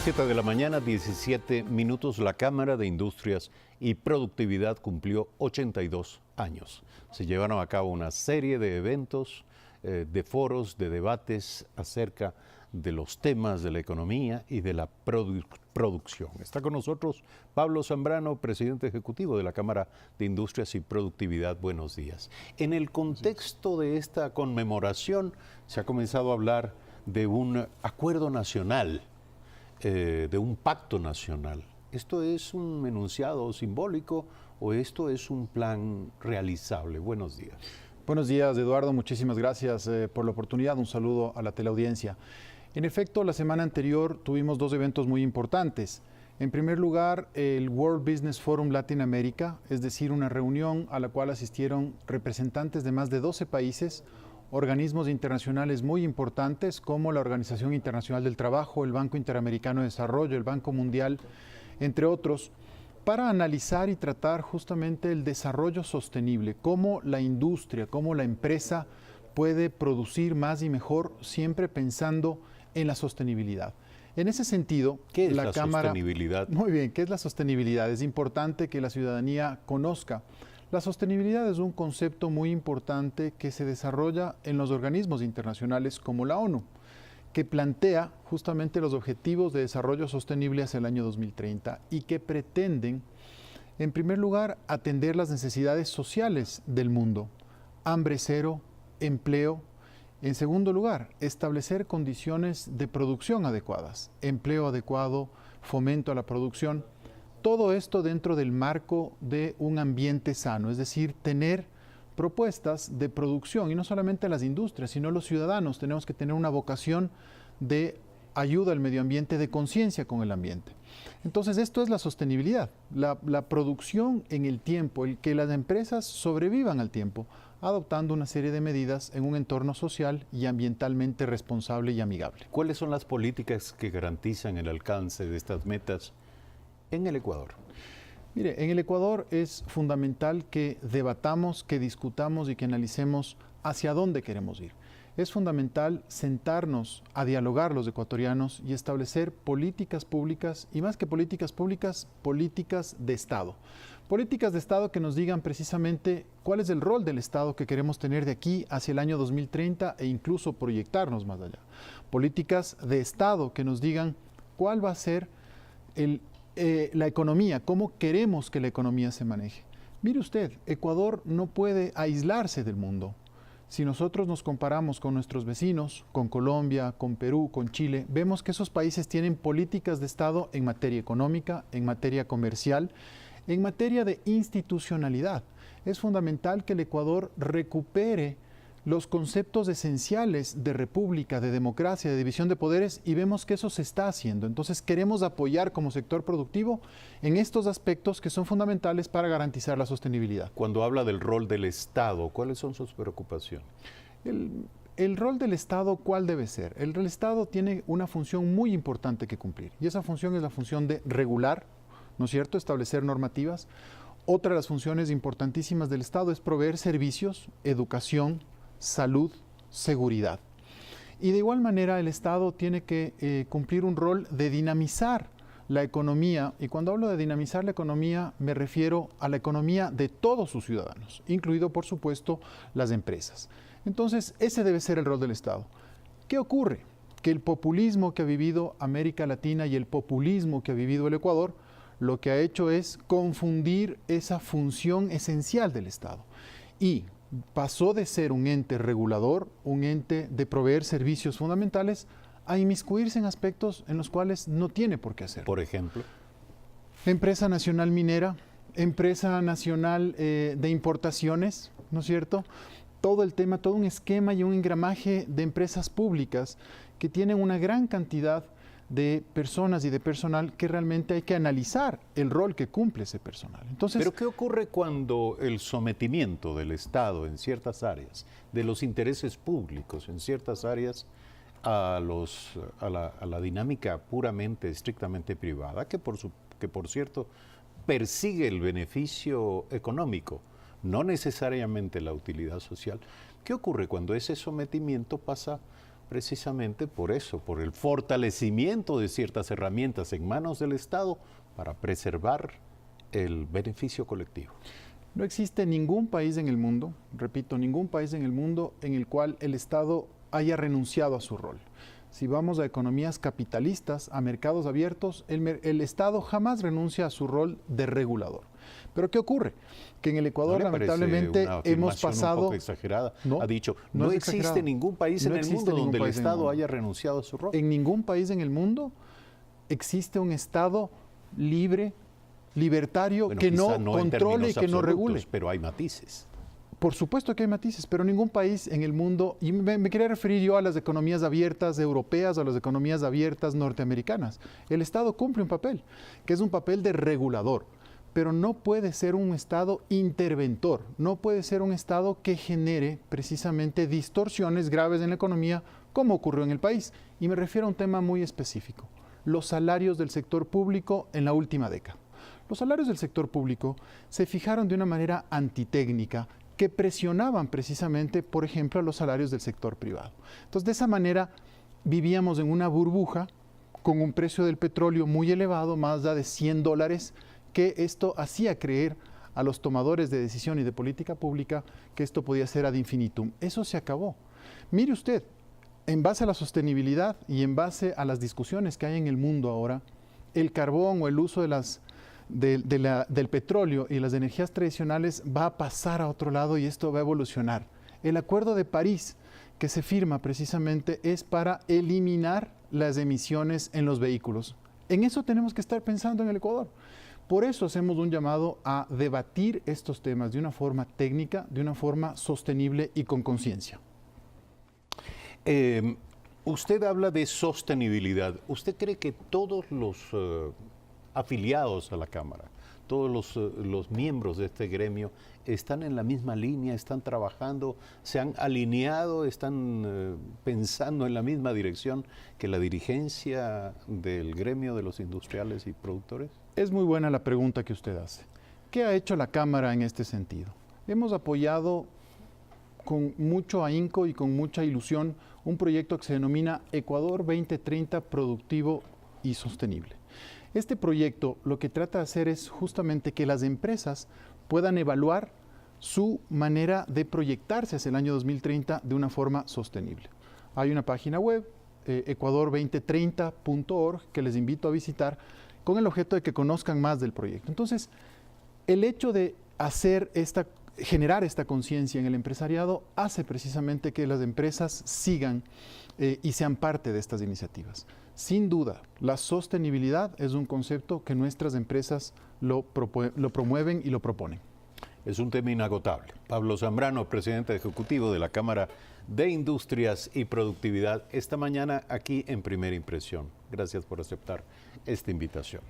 7 de la mañana, 17 minutos, la Cámara de Industrias y Productividad cumplió 82 años. Se llevaron a cabo una serie de eventos, de foros, de debates acerca de los temas de la economía y de la producción. Está con nosotros Pablo Zambrano, presidente ejecutivo de la Cámara de Industrias y Productividad. Buenos días. En el contexto de esta conmemoración se ha comenzado a hablar de un acuerdo nacional, de un pacto nacional. ¿Esto es un enunciado simbólico o esto es un plan realizable? Buenos días. Buenos días, Eduardo. Muchísimas gracias por la oportunidad. Un saludo a la teleaudiencia. En efecto, la semana anterior tuvimos dos eventos muy importantes. En primer lugar, el World Business Forum Latinoamérica, es decir, una reunión a la cual asistieron representantes de más de 12 países, organismos internacionales muy importantes como la Organización Internacional del Trabajo, el Banco Interamericano de Desarrollo, el Banco Mundial, entre otros, para analizar y tratar justamente el desarrollo sostenible, cómo la industria, cómo la empresa puede producir más y mejor, siempre pensando en la sostenibilidad. En ese sentido, ¿qué es la sostenibilidad? Muy bien, ¿qué es la sostenibilidad? Es importante que la ciudadanía conozca. La sostenibilidad es un concepto muy importante que se desarrolla en los organismos internacionales como la ONU, que plantea justamente los objetivos de desarrollo sostenible hacia el año 2030 y que pretenden, en primer lugar, atender las necesidades sociales del mundo, hambre cero, empleo. En segundo lugar, establecer condiciones de producción adecuadas, empleo adecuado, fomento a la producción. Todo esto dentro del marco de un ambiente sano, es decir, tener propuestas de producción, y no solamente las industrias, sino los ciudadanos. Tenemos que tener una vocación de ayuda al medio ambiente, de conciencia con el ambiente. Entonces, esto es la sostenibilidad, la producción en el tiempo, el que las empresas sobrevivan al tiempo, adoptando una serie de medidas en un entorno social y ambientalmente responsable y amigable. ¿Cuáles son las políticas que garantizan el alcance de estas metas en el Ecuador? Mire, en el Ecuador es fundamental que debatamos, que discutamos y que analicemos hacia dónde queremos ir. Es fundamental sentarnos a dialogar los ecuatorianos y establecer políticas públicas, y más que políticas públicas, políticas de Estado. Políticas de Estado que nos digan precisamente cuál es el rol del Estado que queremos tener de aquí hacia el año 2030 e incluso proyectarnos más allá. Políticas de Estado que nos digan cuál va a ser la economía, cómo queremos que la economía se maneje. Mire usted, Ecuador no puede aislarse del mundo. Si nosotros nos comparamos con nuestros vecinos, con Colombia, con Perú, con Chile, vemos que esos países tienen políticas de Estado en materia económica, en materia comercial, en materia de institucionalidad. Es fundamental que el Ecuador recupere los conceptos esenciales de república, de democracia, de división de poderes, y vemos que eso se está haciendo. Entonces queremos apoyar como sector productivo en estos aspectos que son fundamentales para garantizar la sostenibilidad. Cuando habla del rol del Estado, ¿cuáles son sus preocupaciones? El rol del Estado, ¿cuál debe ser? El Estado tiene una función muy importante que cumplir, y esa función es la función de regular, ¿no es cierto?, establecer normativas. Otra de las funciones importantísimas del Estado es proveer servicios, educación, salud, seguridad. Y de igual manera el Estado tiene que cumplir un rol de dinamizar la economía, y cuando hablo de dinamizar la economía me refiero a la economía de todos sus ciudadanos, incluido por supuesto las empresas. Entonces ese debe ser el rol del Estado. ¿Qué ocurre? Que el populismo que ha vivido América Latina y el populismo que ha vivido el Ecuador, lo que ha hecho es confundir esa función esencial del Estado, y pasó de ser un ente regulador, un ente de proveer servicios fundamentales, a inmiscuirse en aspectos en los cuales no tiene por qué hacerlo. Por ejemplo, empresa nacional minera, empresa nacional de importaciones, ¿no es cierto? Todo el tema, todo un esquema y un engramaje de empresas públicas que tienen una gran cantidad de personas y de personal que realmente hay que analizar el rol que cumple ese personal. Entonces, ¿pero qué ocurre cuando el sometimiento del Estado en ciertas áreas, de los intereses públicos en ciertas áreas, a la dinámica puramente, estrictamente privada, que por cierto persigue el beneficio económico, no necesariamente la utilidad social? ¿Qué ocurre cuando ese sometimiento pasa precisamente por eso, por el fortalecimiento de ciertas herramientas en manos del Estado para preservar el beneficio colectivo. No existe ningún país en el mundo, repito, ningún país en el mundo en el cual el Estado haya renunciado a su rol. Si vamos a economías capitalistas, a mercados abiertos, el Estado jamás renuncia a su rol de regulador. Pero ¿qué ocurre? Que en el Ecuador, lamentablemente, hemos pasado... un poco exagerada. Ha dicho, no existe ningún país en el mundo donde el Estado haya renunciado a su rol. En ningún país en el mundo existe un Estado libre, libertario, que no controle y que no regule. Pero hay matices. Por supuesto que hay matices, pero ningún país en el mundo, y me quería referir yo a las economías abiertas europeas o a las economías abiertas norteamericanas. El Estado cumple un papel, que es un papel de regulador, pero no puede ser un Estado interventor, no puede ser un Estado que genere precisamente distorsiones graves en la economía, como ocurrió en el país. Y me refiero a un tema muy específico, los salarios del sector público en la última década. Los salarios del sector público se fijaron de una manera antitécnica, que presionaban precisamente, por ejemplo, a los salarios del sector privado. Entonces, de esa manera, vivíamos en una burbuja con un precio del petróleo muy elevado, más allá de $100, que esto hacía creer a los tomadores de decisión y de política pública que esto podía ser ad infinitum. Eso se acabó. Mire usted, en base a la sostenibilidad y en base a las discusiones que hay en el mundo ahora, el carbón o el uso del petróleo y las energías tradicionales va a pasar a otro lado y esto va a evolucionar. El Acuerdo de París que se firma precisamente es para eliminar las emisiones en los vehículos. En eso tenemos que estar pensando en el Ecuador. Por eso hacemos un llamado a debatir estos temas de una forma técnica, de una forma sostenible y con conciencia. Usted habla de sostenibilidad. ¿Usted cree que todos los afiliados a la Cámara, todos los miembros de este gremio están en la misma línea, están trabajando, se han alineado, están pensando en la misma dirección que la dirigencia del gremio de los industriales y productores? Es muy buena la pregunta que usted hace. ¿Qué ha hecho la Cámara en este sentido? Hemos apoyado con mucho ahínco y con mucha ilusión un proyecto que se denomina Ecuador 2030 Productivo y Sostenible. Este proyecto lo que trata de hacer es justamente que las empresas puedan evaluar su manera de proyectarse hacia el año 2030 de una forma sostenible. Hay una página web, ecuador2030.org, que les invito a visitar con el objeto de que conozcan más del proyecto. Entonces, el hecho de generar esta conciencia en el empresariado hace precisamente que las empresas sigan y sean parte de estas iniciativas. Sin duda, la sostenibilidad es un concepto que nuestras empresas lo promueven y lo proponen. Es un tema inagotable. Pablo Zambrano, presidente ejecutivo de la Cámara de Industrias y Productividad, esta mañana aquí en Primera Impresión. Gracias por aceptar esta invitación.